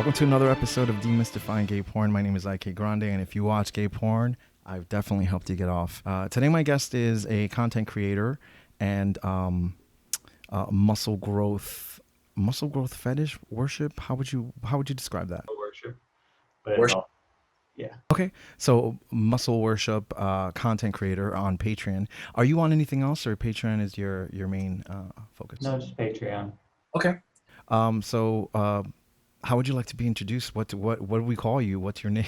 welcome to another episode of Demystifying Gay Porn. My name is IK Grande, and if you watch gay porn, I've definitely helped you get off. Today, my guest is a content creator and muscle growth fetish worship. How would you describe that? Worship, but it's all, yeah. Okay, so muscle worship content creator on Patreon. Are you on anything else, or Patreon is your main focus? No, just Patreon. Okay. So how would you like to be introduced? What do we call you? What's your name?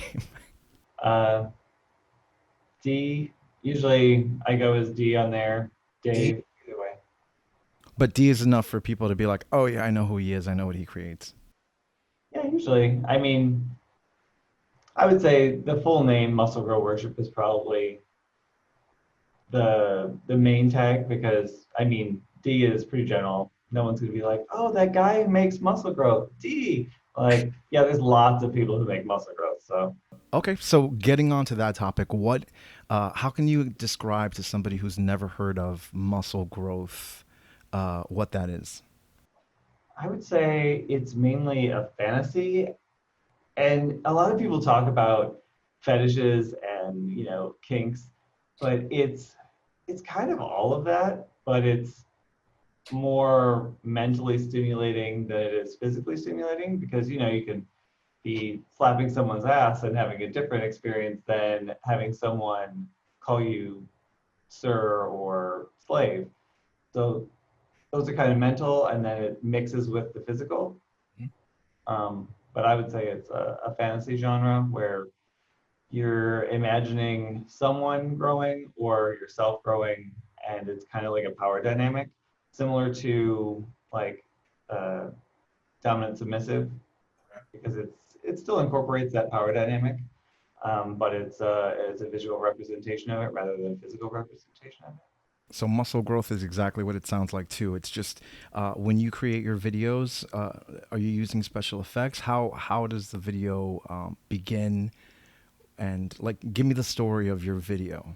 Uh, D, usually I go as D on there. D. Dave, either way. But D is enough for people to be like, oh yeah, I know who he is. I know what he creates. Yeah, usually. I mean, I would say the full name, Muscle Girl Worship, is probably the main tag because I mean D is pretty general. No one's gonna be like, oh, that guy makes muscle growth. D. Like, yeah, there's lots of people who make muscle growth. So Okay, so getting onto that topic, how can you describe to somebody who's never heard of muscle growth, what that is? I would say it's mainly a fantasy. And a lot of people talk about fetishes and kinks, but it's kind of all of that, but it's more mentally stimulating than it is physically stimulating because you can be slapping someone's ass and having a different experience than having someone call you sir or slave. So those are kind of mental, and then it mixes with the physical. But I would say it's a fantasy genre where you're imagining someone growing or yourself growing, and it's kind of like a power dynamic, similar to like uh, dominant submissive, because it still incorporates that power dynamic, but it's a visual representation of it rather than a physical representation of it. So muscle growth is exactly what it sounds like too. It's just when you create your videos, are you using special effects? How does the video begin? And like, give me the story of your video,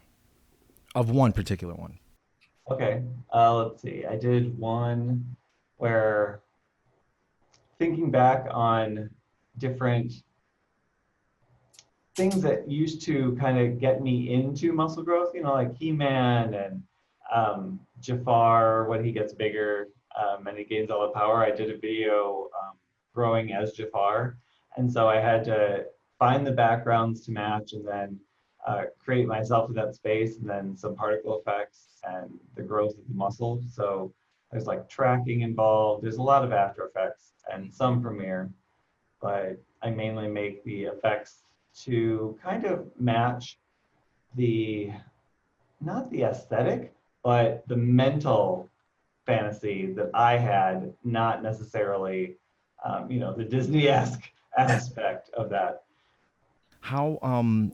of one particular one. Okay, let's see. I did one where thinking back on different things that used to kind of get me into muscle growth, like He-Man and Jafar when he gets bigger and he gains all the power. I did a video growing as Jafar, and so I had to find the backgrounds to match and then create myself in that space, and then some particle effects and the growth of the muscle. So there's like tracking involved. There's a lot of After Effects and some Premiere, but I mainly make the effects to kind of match the, not the aesthetic, but the mental fantasy that I had, not necessarily, the Disney-esque aspect of that.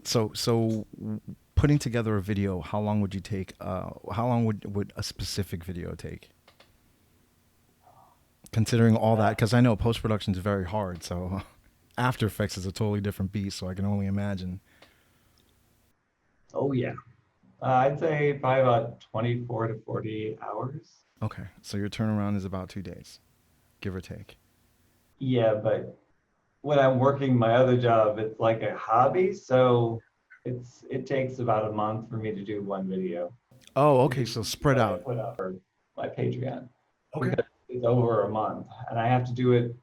So putting together a video, how long would you take? How long would a specific video take? Considering all that, because I know post production is very hard. So After Effects is a totally different beast. So I can only imagine. Oh yeah, I'd say probably about 24 to 40 hours. Okay, so your turnaround is about 2 days, give or take. Yeah, but when I'm working my other job, it's like a hobby, so it takes about a month for me to do one video. Oh, okay, Usually so spread that I out. put up for my Patreon Okay. because it's over a month and I have to do it.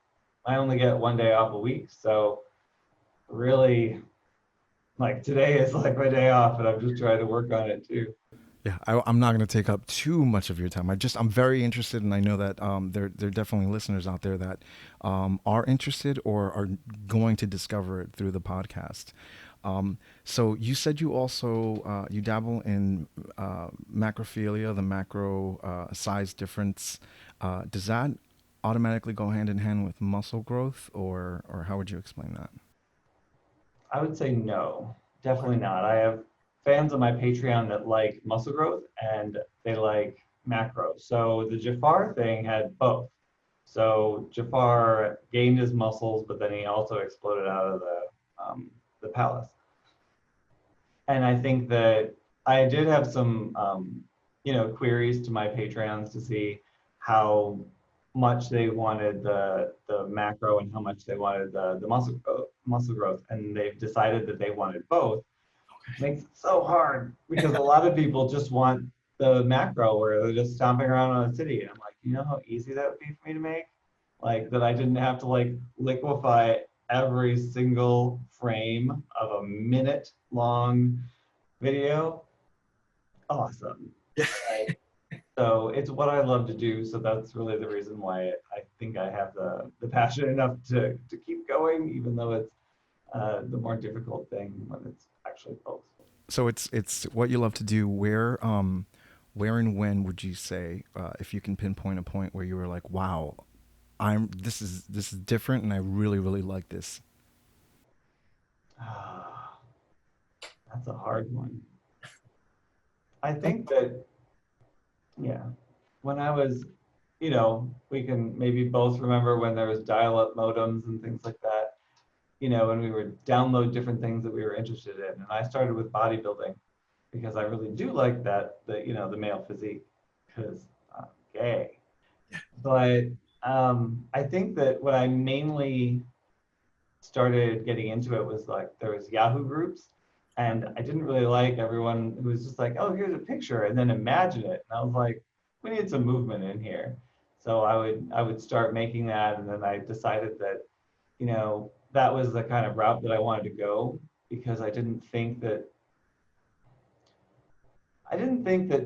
I only get one day off a week, so really, like today is like my day off, and I'm just trying to work on it too. Yeah, I'm not going to take up too much of your time. I'm very interested, and I know that there are definitely listeners out there that are interested or are going to discover it through the podcast. So you said you also you dabble in macrophilia, the macro size difference. Does that automatically go hand in hand with muscle growth, or how would you explain that? I would say no, definitely not. I have fans on my Patreon that like muscle growth and they like macro. So the Jafar thing had both. So Jafar gained his muscles, but then he also exploded out of the palace. And I think that I did have some, queries to my Patreons to see how much they wanted the macro and how much they wanted the muscle growth, and they've decided that they wanted both, which makes it so hard because a lot of people just want the macro where they're just stomping around on a city. And I'm like, you know how easy that would be for me to make? Like that I didn't have to like liquefy every single frame of a minute long video. Awesome. So it's what I love to do. So that's really the reason why I think I have the passion enough to keep going, even though it's the more difficult thing when it's actually both. So it's what you love to do. Where and when would you say, if you can pinpoint a point where you were like, wow, I'm this is different, and I really really like this. Ah, that's a hard one. I think that, yeah, when I was, we can maybe both remember when there was dial-up modems and things like that, when we would download different things that we were interested in. And I started with bodybuilding because I really do like the male physique because I'm gay. But I think that what I mainly started getting into it was like there was Yahoo groups, and I didn't really like everyone who was just like, oh, here's a picture, and then imagine it. And I was like, we need some movement in here. So I would start making that, and then I decided that, that was the kind of route that I wanted to go because I didn't think that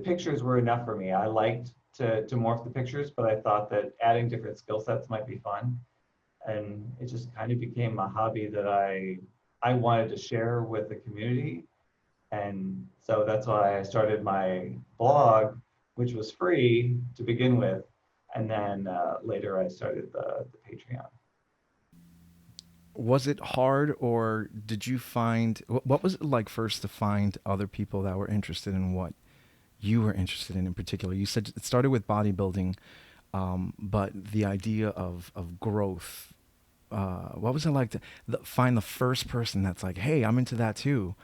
pictures were enough for me. I liked to morph the pictures, but I thought that adding different skill sets might be fun. And it just kind of became a hobby that I wanted to share with the community. And so that's why I started my blog, which was free to begin with. And then later I started the Patreon. Was it hard, or did you find what was it like first to find other people that were interested in what you were interested in particular? You said it started with bodybuilding, but the idea of growth. What was it like to find the first person that's like, "Hey, I'm into that too,"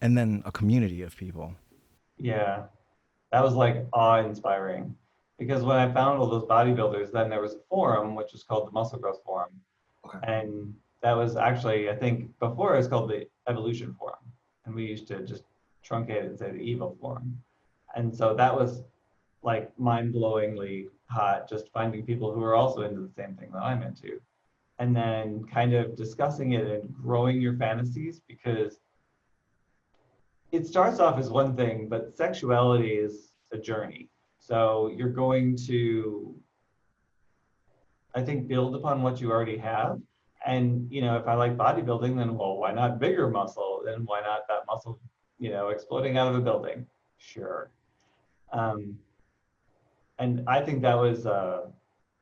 and then a community of people? Yeah, that was like awe-inspiring because when I found all those bodybuilders, then there was a forum which was called the Muscle Growth Forum, Okay. and that was actually I think before it was called the Evolution Forum, and we used to just truncate it and say the Evo Forum, and so that was like mind-blowingly hot just finding people who are also into the same thing that I'm into, and then kind of discussing it and growing your fantasies because it starts off as one thing, but sexuality is a journey. So you're going to, I think, build upon what you already have. And, if I like bodybuilding, then, well, why not bigger muscle? Then why not that muscle, exploding out of a building? Sure. Um, and I think that was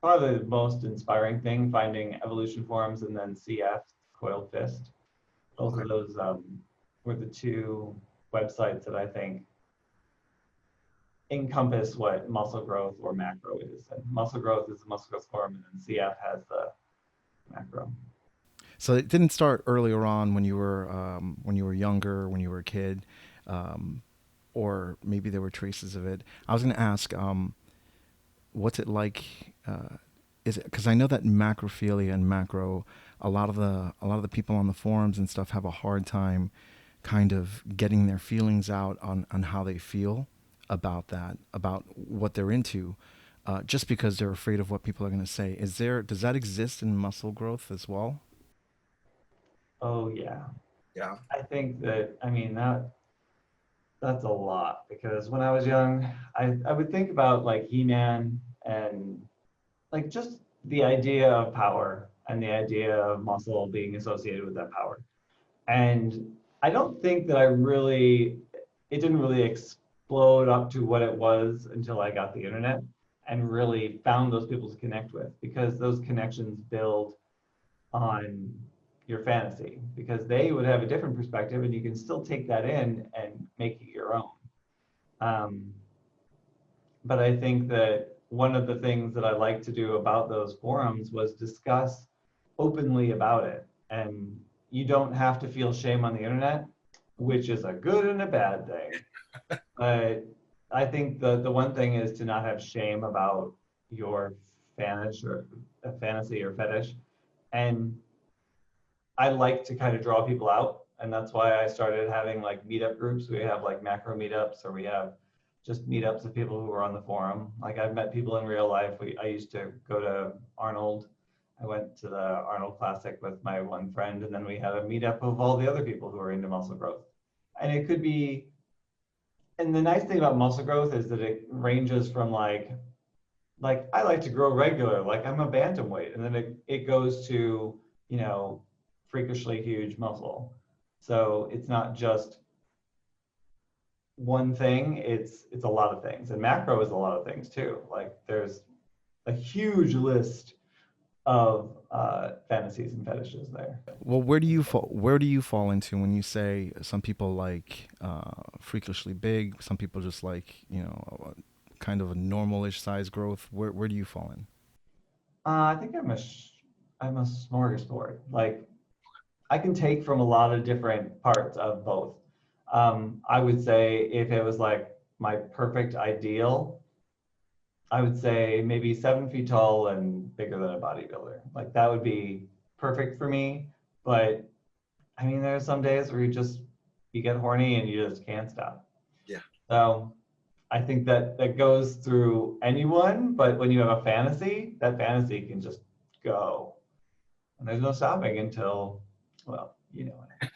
probably the most inspiring thing, finding evolution forums and then CF, Coiled Fist. Both Okay. of those were the two websites that I think encompass what muscle growth or macro is. And muscle growth is the muscle growth forum, and then CF has the macro. So it didn't start earlier on when you were younger, when you were a kid, um, or maybe there were traces of it. I was going to ask, what's it like? Is it because I know that macrophilia and macro, a lot of the people on the forums and stuff have a hard time kind of getting their feelings out on how they feel about that, about what they're into, just because they're afraid of what people are going to say. Does that exist in muscle growth as well? Oh yeah. Yeah. I think that I mean that's a lot because when I was young, I would think about like He-Man and like just the idea of power and the idea of muscle being associated with that power. And I don't think that it didn't really explode up to what it was until I got the internet and really found those people to connect with because those connections build on your fantasy because they would have a different perspective and you can still take that in and make it your own. Um, but I think that one of the things that I like to do about those forums was discuss openly about it. And you don't have to feel shame on the internet, which is a good and a bad thing. But I think the one thing is to not have shame about your a fantasy or fetish, and I like to kind of draw people out, and that's why I started having like meetup groups. We have like macro meetups, or we have just meetups of people who are on the forum. Like I've met people in real life. I used to go to Arnold. I went to the Arnold Classic with my one friend, and then we had a meetup of all the other people who are into muscle growth. And it could be, and the nice thing about muscle growth is that it ranges from like I like to grow regular, like I'm a bantamweight, and then it goes to, you know, freakishly huge muscle. So it's not just one thing, it's a lot of things. And macro is a lot of things too. Like there's a huge list of fantasies and fetishes there. Well, where do you fall? Where do you fall into when you say some people like freakishly big, some people just like kind of a normalish size growth? Where do you fall in? I think I'm a smorgasbord. Like I can take from a lot of different parts of both. I would say if it was like my perfect ideal, I would say maybe 7 feet tall and bigger than a bodybuilder. Like that would be perfect for me. But I mean, there's some days where you get horny and you just can't stop. Yeah. So I think that goes through anyone. But when you have a fantasy, that fantasy can just go, and there's no stopping until, well, you know it.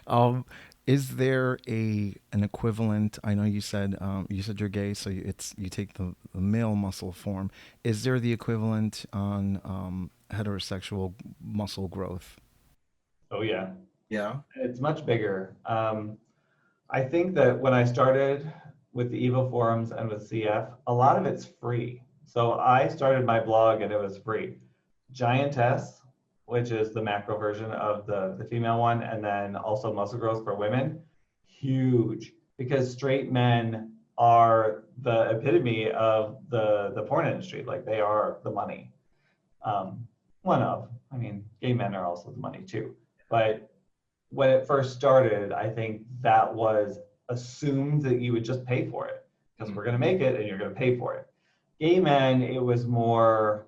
Um, is there a an equivalent? I know you said you're gay, so you take the male muscle form. Is there the equivalent on heterosexual muscle growth? Oh yeah, Yeah. it's much bigger. I think that when I started with the Evo forums and with CF, a lot of it's free. So I started my blog and it was free. Giantess, which is the macro version of the female one, and then also muscle growth for women, huge because straight men are the epitome of the porn industry. Like they are the money. Um, one of, I mean, gay men are also the money too. But when it first started, I think that was assumed that you would just pay for it because we're going to make it and you're going to pay for it. Gay men, it was more,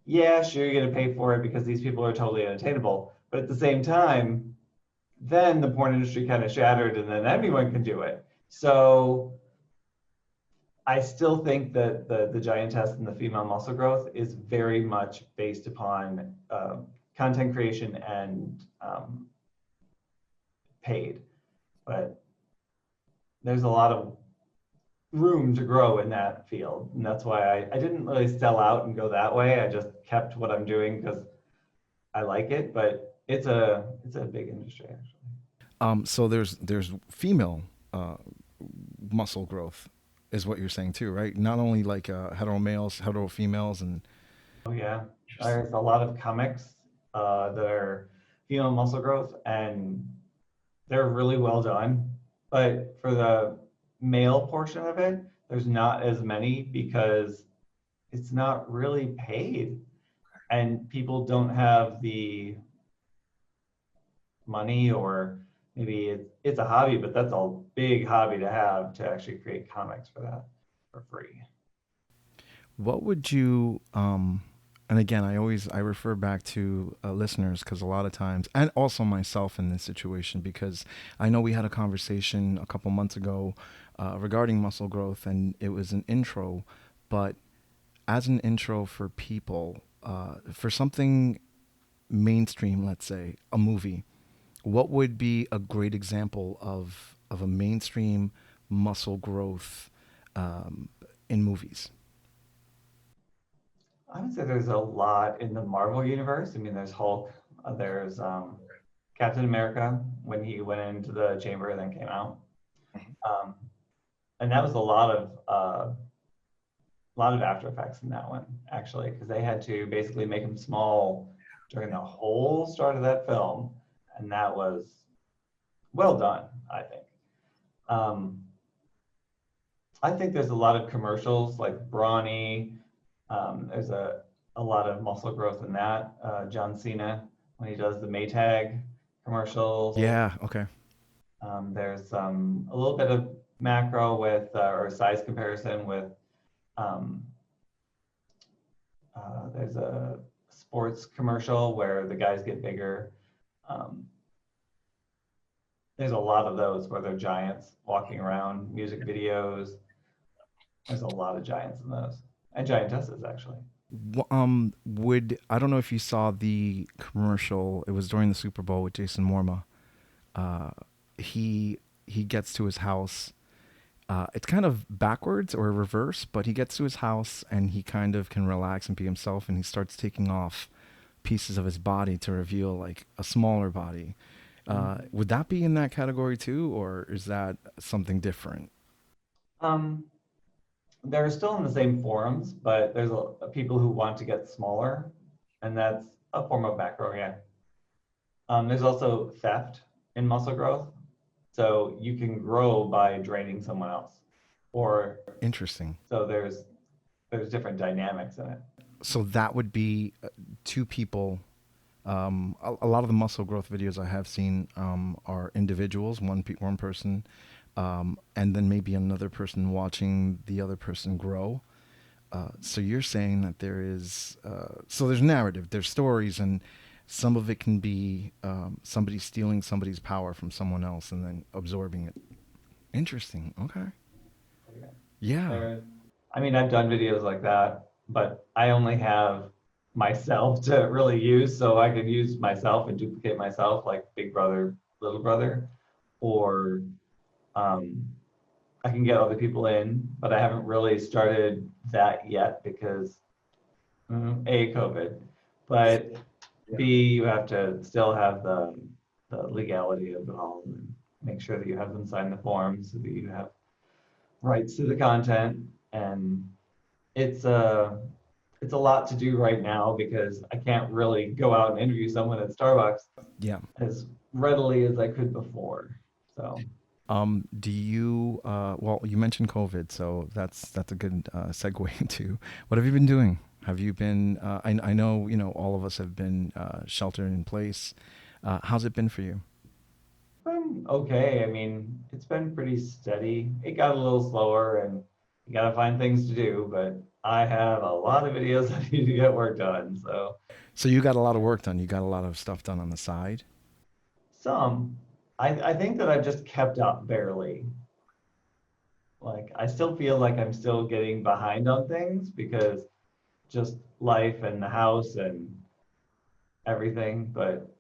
yeah, sure, you're going to pay for it because these people are totally unattainable. But at the same time, then the porn industry kind of shattered and then anyone can do it. So I still think that the giantess and the female muscle growth is very much based upon content creation and paid. But there's a lot of room to grow in that field. And that's why I didn't really sell out and go that way. I just kept what I'm doing because I like it, but it's a big industry actually. So there's female uh, muscle growth, is what you're saying too, right? Not only like hetero males, hetero females, and Oh yeah, there's a lot of comics that are female muscle growth, and they're really well done. But for the male portion of it, there's not as many because it's not really paid, and people don't have the money, or maybe it's a hobby, but that's a big hobby to have to actually create comics for that for free. what would you and again, I refer back to listeners because a lot of times, and also myself in this situation, because I know we had a conversation a couple months ago regarding muscle growth, and it was an intro, but as an intro for people, for something mainstream, let's say a movie, what would be a great example of a mainstream muscle growth um, in movies? I would say there's a lot in the Marvel universe. I mean, there's Hulk, there's Captain America when he went into the chamber and then came out, um, and that was a lot of After Effects in that one actually, because they had to basically make him small during the whole start of that film, and that was well done, I think. Um, I think there's a lot of commercials like Brawny. There's a lot of muscle growth in that. John Cena, when he does the Maytag commercials. Yeah. Okay. There's a little bit of macro with, or size comparison with There's a sports commercial where the guys get bigger. Um, there's a lot of those where they're giants walking around, music videos. There's a lot of giants in those, and giantesses actually. Would I don't know if you saw the commercial. It was during the Super Bowl with Jason Momoa. Uh, he he gets to his house. It's kind of backwards or reverse, but he gets to his house and he kind of can relax and be himself, and he starts taking off pieces of his body to reveal like a smaller body. Would that be in that category too, or is that something different? Um, they're still in the same forums, but there's people who want to get smaller, and that's a form of macro. Yeah. There's also theft in muscle growth, so you can grow by draining someone else, or Interesting. so there's different dynamics in it. So that would be two people. A lot of the muscle growth videos I have seen are individuals, one person, and then maybe another person watching the other person grow. So you're saying that there is, so there's narrative, there's stories, and some of it can be somebody stealing somebody's power from someone else and then absorbing it. Interesting. Okay. Yeah. There, I mean, I've done videos like that, but I only have myself to really use, so I can use myself and duplicate myself, like Big Brother, Little Brother, or um, I can get other people in, but I haven't really started that yet because A, COVID, but B, you have to still have the legality of it all and make sure that you have them sign the forms so that you have rights to the content. And it's it's a lot to do right now because I can't really go out and interview someone at Starbucks Yeah. as readily as I could before. So Do you, well, you mentioned COVID, so that's a good segue to what have you been doing? Have you been, I know, all of us have been sheltered in place. How's it been for you? okay. I mean, it's been pretty steady. It got a little slower and you got to find things to do, but I have a lot of videos I need to get work done. So So you got a lot of work done. You got a lot of stuff done on the side. some, I think that I've just kept up barely. Like I still feel like I'm still getting behind on things because just life and the house and everything. But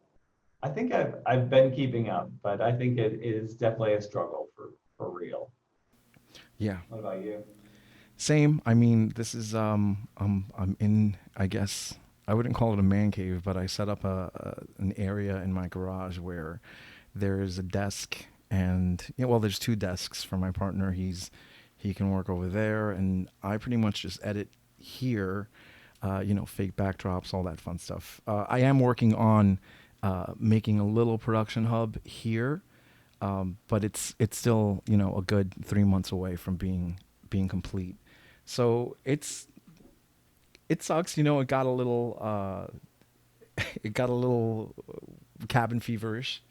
I think I've been keeping up, but I think it is definitely a struggle for real. Yeah. What about you? Same. I mean, this is I'm in, I guess I wouldn't call it a man cave, but I set up an area in my garage where there is a desk and yeah, well, there's two desks for my partner. He can work over there, and I pretty much just edit here. Fake backdrops, all that fun stuff. I am working on making a little production hub here, but it's still a good 3 months away from being complete. So it sucks. It got a little it got a little cabin feverish,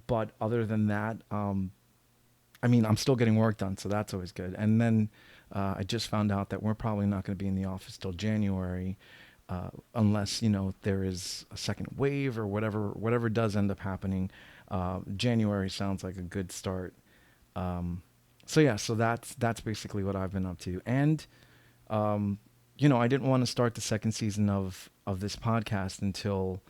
but other than that, I mean, I'm still getting work done, so that's always good. And then I just found out that we're probably not going to be in the office till January, unless there is a second wave or whatever does end up happening. January sounds like a good start. So yeah, so that's basically what I've been up to. And I didn't want to start the second season of this podcast until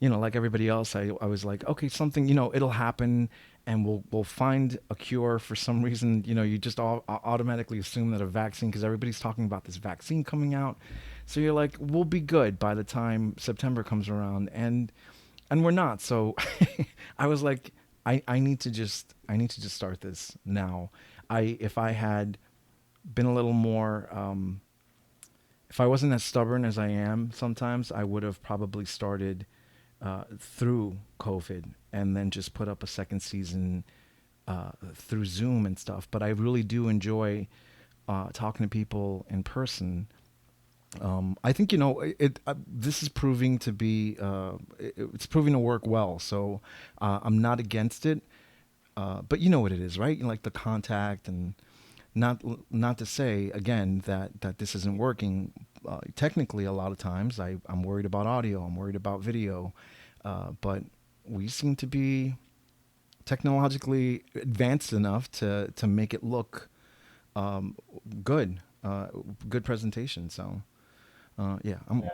like everybody else, I was like, okay, something, it'll happen, and we'll find a cure for some reason. You just automatically assume that a vaccine, because everybody's talking about this vaccine coming out, so you're like, we'll be good by the time September comes around, and we're not. So I was like, I need to just start this now. If I had been a little more, if I wasn't as stubborn as I am sometimes, I would have probably started through COVID and then just put up a second season through Zoom and stuff. But I really do enjoy talking to people in person. I think this is proving to be it's proving to work well. So I'm not against it. But you know what it is, right? Like the contact and not not to say again that this isn't working. Technically, a lot of times I'm worried about audio, I'm worried about video, but we seem to be technologically advanced enough to make it look good, good presentation. So yeah, I'm Yeah.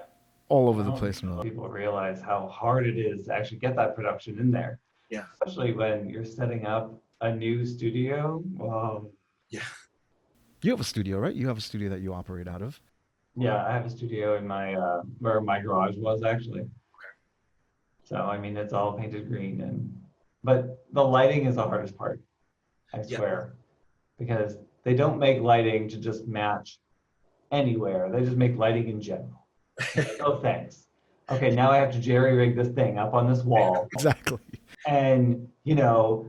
all over I the don't think place from that. people realize how hard it is to actually get that production in there, Yeah. especially when you're setting up a new studio. Well, Yeah. You have a studio, right? You have a studio that you operate out of. yeah, I have a studio in my where my garage was actually. So I mean, it's all painted green, and but the lighting is the hardest part, I Yeah. swear, because they don't make lighting to just match anywhere. They just make lighting in general. Like, oh, thanks. Okay, now I have to jerry rig this thing up on this wall Exactly. and,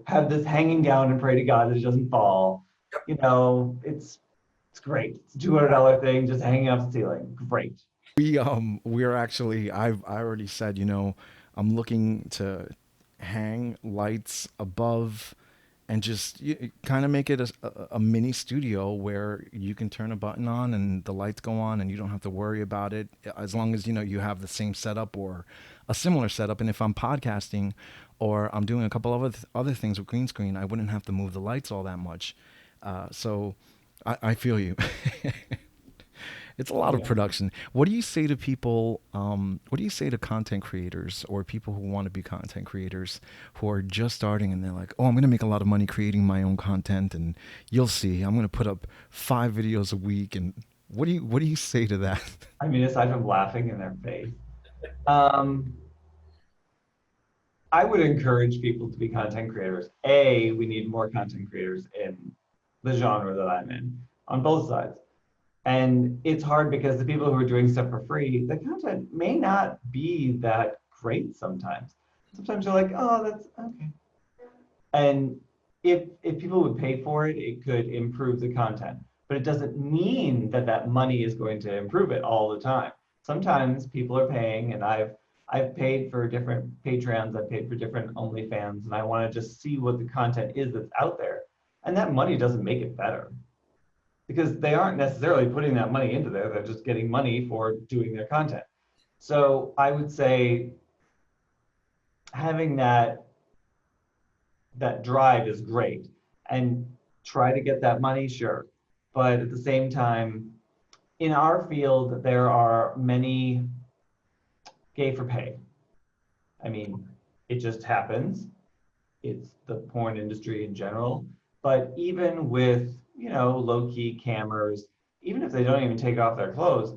have this hanging down and pray to God that it doesn't fall. It's great. It's a $200 thing just hanging off the ceiling. Great. We're actually I already said, I'm looking to hang lights above and just kind of make it a mini studio where you can turn a button on and the lights go on and you don't have to worry about it, as long as you have the same setup or a similar setup. And if I'm podcasting or I'm doing a couple of other things with green screen, I wouldn't have to move the lights all that much. So I feel you. It's a lot of Yeah. production. What do you say to people? What do you say to content creators or people who want to be content creators who are just starting and they're like, "Oh, I'm going to make a lot of money creating my own content, and you'll see, I'm going to put up 5 videos a week." And what do you say to that? I mean, aside from laughing in their face, um, I would encourage people to be content creators. We need more content creators in the genre that I'm in on both sides. And it's hard because the people who are doing stuff for free, the content may not be that great sometimes. Sometimes you're like, oh, that's okay. And if people would pay for it, it could improve the content. But it doesn't mean that that money is going to improve it all the time. Sometimes people are paying, and I've paid for different Patreons, I've paid for different OnlyFans, and I want to just see what the content is that's out there. And that money doesn't make it better because they aren't necessarily putting that money into there. They're just getting money for doing their content. So I would say having that drive is great and try to get that money, sure. But at the same time, in our field, there are many gay for pay. I mean, it just happens. It's the porn industry in general. But even with, low key cameras, even if they don't even take off their clothes,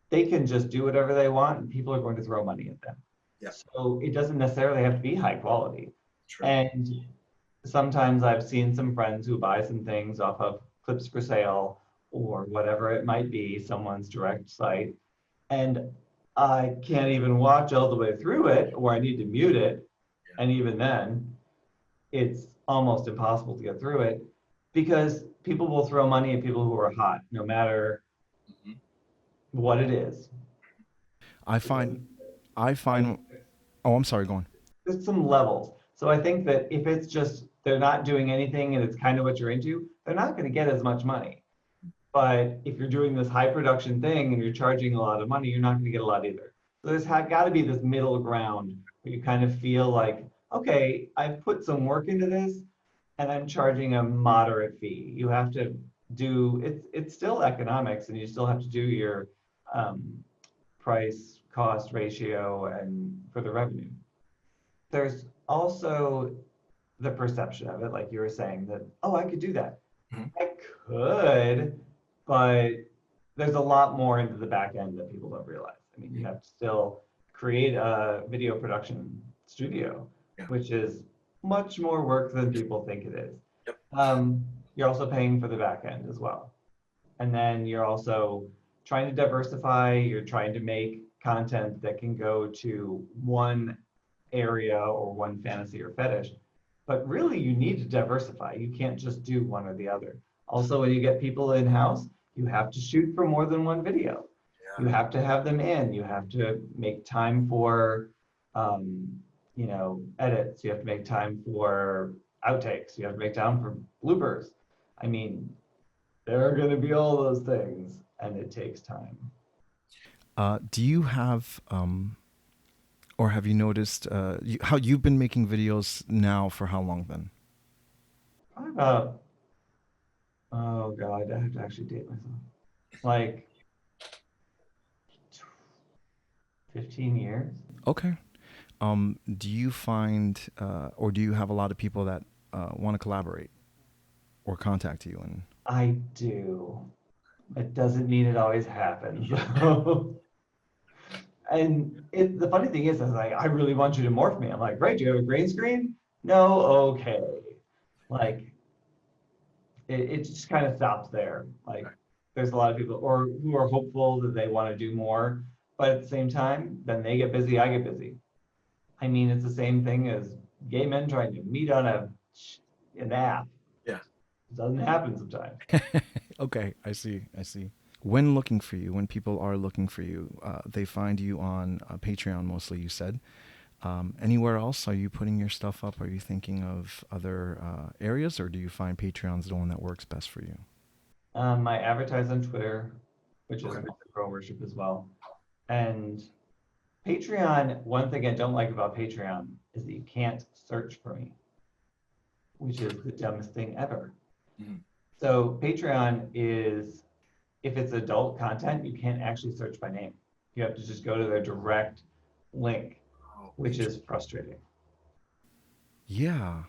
they can just do whatever they want and people are going to throw money at them. Yeah. So it doesn't necessarily have to be high quality. True. And sometimes I've seen some friends who buy some things off of Clips for Sale or whatever it might be, someone's direct site, and I can't even watch all the way through it, or I need to mute it. Yeah. And even then, it's almost impossible to get through it because people will throw money at people who are hot, no matter Mhm. what it is. I find I find. Oh, I'm sorry. Go on. There's some levels. So I think that if it's just they're not doing anything and it's kind of what you're into, they're not going to get as much money. But if you're doing this high production thing and you're charging a lot of money, you're not going to get a lot either. So there's got to be this middle ground where you kind of feel like, okay, I've put some work into this and I'm charging a moderate fee. You have to do it's still economics and you still have to do your price cost ratio and for the revenue. There's also the perception of it, like you were saying, that, oh, I could do that. Mhm. I could, but there's a lot more into the back end that people don't realize. I mean, you have to still create a video production studio, Yeah. which is much more work than people think it is. Yep. You're also paying for the back end as well. And then you're also trying to diversify, you're trying to make content that can go to one area or one fantasy or fetish. But really, you need to diversify. You can't just do one or the other. Also, when you get people in house, you have to shoot for more than one video. Yeah. You have to have them in. You have to make time for, edits. You have to make time for outtakes. You have to make time for bloopers. I mean, there are going to be all those things, and it takes time. Do you have or have you noticed how you've been making videos now for how long then? Probably about, oh God, I have to actually date myself. Like 15 years. Okay. Do you find or do you have a lot of people that want to collaborate or contact you? And I do. It doesn't mean it always happens. though. The funny thing is, I was like, I really want you to morph me. I'm like, great, do you have a green screen? No, okay. Like, it just kind of stops there. Like, there's a lot of people or who are hopeful that they want to do more, but at the same time, then they get busy, I get busy. I mean, it's the same thing as gay men trying to meet on an app. yeah. It doesn't happen sometimes. Okay, I see. I see. When looking for you, when people are looking for you, they find you on Patreon mostly. You said. Anywhere else? Are you putting your stuff up? Are you thinking of other areas, or do you find Patreon's the one that works best for you? I advertise on Twitter, which is Okay. pro worship as well. And Patreon, one thing I don't like about Patreon is that you can't search for me, which is the dumbest thing ever. Mhm. So Patreon is, if it's adult content, you can't actually search by name. You have to just go to their direct link, Oh, which is frustrating. yeah.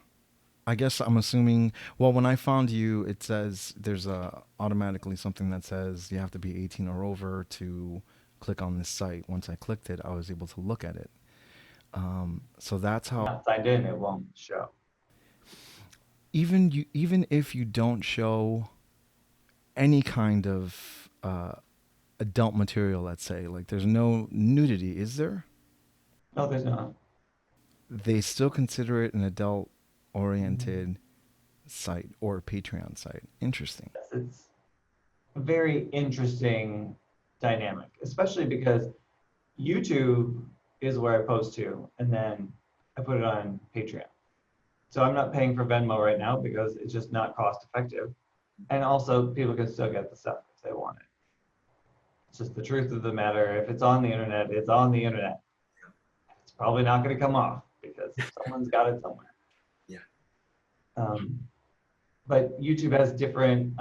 I guess I'm assuming. Well, when I found you, it says there's automatically something that says you have to be 18 or over to click on this site. Once I clicked it, I was able to look at it. So that's how. Not signed in, it won't show. Even if you don't show any kind of adult material, let's say, like there's no nudity, is there? No, there's not. They still consider it an adult Mhm. oriented site or Patreon site. Interesting. Yes, it's a very interesting dynamic, especially because YouTube is where I post to, and then I put it on Patreon. So I'm not paying for Venmo right now because it's just not cost effective. And also, people can still get the stuff if they want it. It's just the truth of the matter. If it's on the internet, it's on the internet. It's probably not going to come off because someone's got it somewhere. Yeah. Um, but YouTube has different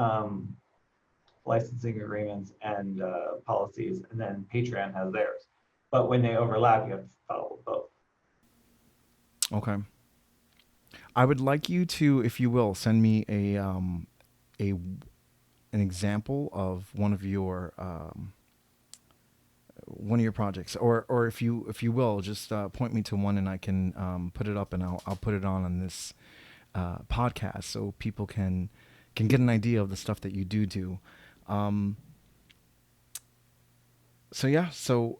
licensing agreements and policies, and then Patreon has theirs. But when they overlap, you have to follow both. Okay. I would like you to, if you will, send me a an example of one of your projects, or if you will, just point me to one, and I can put it up, and I'll put it on this podcast so people can get an idea of the stuff that you do. Um, so yeah, so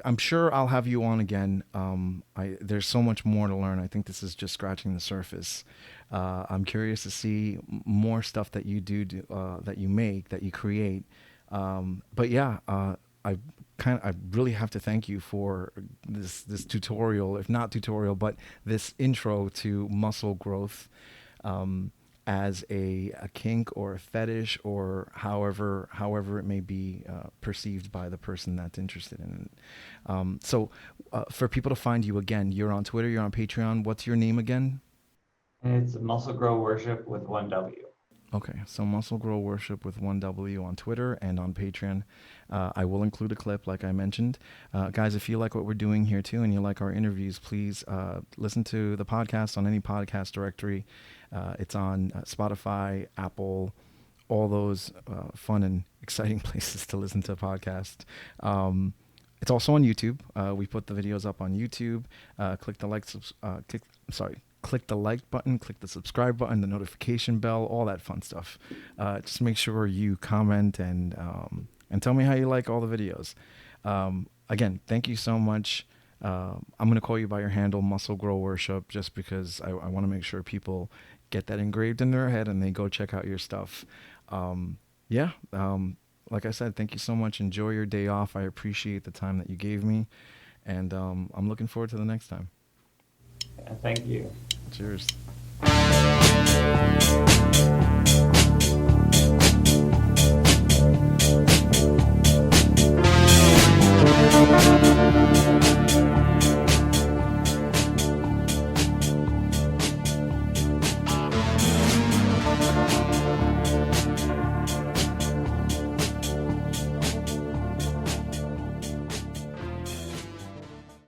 I'm sure I'll have you on again. There's so much more to learn. I think this is just scratching the surface. I'm curious to see more stuff that you that you make, that you create. But yeah, I really have to thank you for this tutorial, if not tutorial, but this intro to muscle growth. As a kink or a fetish, or however it may be perceived by the person that's interested in it. For people to find you again, you're on Twitter, you're on Patreon. What's your name again? And it's Muscle Grow Worship with one W. Okay, so Muscle Grow Worship with one W on Twitter and on Patreon. I will include a clip, like I mentioned. Guys, if you like what we're doing here too, and you like our interviews, please listen to the podcast on any podcast directory. It's on Spotify, Apple, all those fun and exciting places to listen to podcasts. It's also on YouTube. We put the videos up on YouTube. Click the like, click the like button, click the subscribe button, the notification bell, all that fun stuff. Just make sure you comment and tell me how you like all the videos. Again, thank you so much. I'm going to call you by your handle, Muscle Grow Worship, just because I want to make sure people get that engraved in their head and they go check out your stuff. Yeah, like I said, thank you so much. Enjoy your day off. I appreciate the time that you gave me, and I'm looking forward to the next time. And thank you. Cheers.